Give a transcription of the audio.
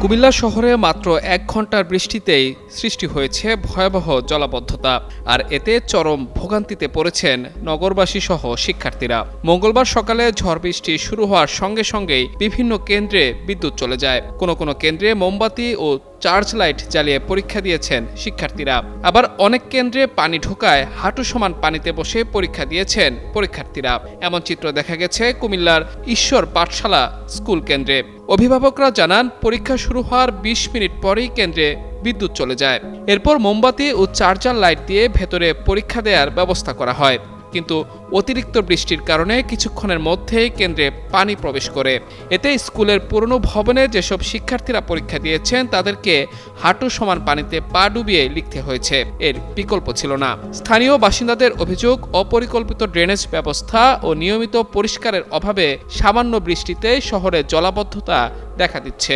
কুমিল্লা শহরে মাত্র ১ ঘন্টার বৃষ্টিতেই সৃষ্টি হয়েছে ভয়াবহ জলাবদ্ধতা। আর এতে চরম ভোগান্তিতে পড়েছেন নগরবাসী সহ শিক্ষার্থীরা। মঙ্গলবার সকালে ঝড় বৃষ্টি শুরু হওয়ার সঙ্গে সঙ্গেই বিভিন্ন কেন্দ্রে বিদ্যুৎ চলে যায়। কোনো কেন্দ্রে মোমবাতি ও চার্জ লাইট জ্বালিয়ে পরীক্ষা দিয়েছেন শিক্ষার্থীরা। আবার অনেক কেন্দ্রে পানি ঢোকায় হাঁটু সমান পানিতে বসে পরীক্ষা দিয়েছেন পরীক্ষার্থীরা। এমন চিত্র দেখা গেছে কুমিল্লার ঈশ্বর পাঠশালা স্কুল কেন্দ্রে। অভিভাবকরা জানান, পরীক্ষা শুরু হওয়ার ২০ মিনিট পরেই কেন্দ্রে বিদ্যুৎ চলে যায়। এরপর মোমবাতি ও চার্জার লাইট দিয়ে ভেতরে পরীক্ষা দেওয়ার ব্যবস্থা করা হয়। কিন্তু অতিরিক্ত বৃষ্টির কারণে কিছুক্ষণের মধ্যেই কেন্দ্রে পানি প্রবেশ করে। এতে স্কুলের পুরনো ভবনে যেসব শিক্ষার্থীরা পরীক্ষা দিয়েছেন তাদেরকে হাঁটু সমান পানিতে পা ডুবিয়ে লিখতে হয়েছে। এর বিকল্প ছিল না। স্থানীয় বাসিন্দাদের অভিযোগ, অপরিকল্পিত ড্রেনেজ ব্যবস্থা ও নিয়মিত পরিষ্কারের অভাবে সামান্য বৃষ্টিতে শহরে জলাবদ্ধতা দেখা দিচ্ছে।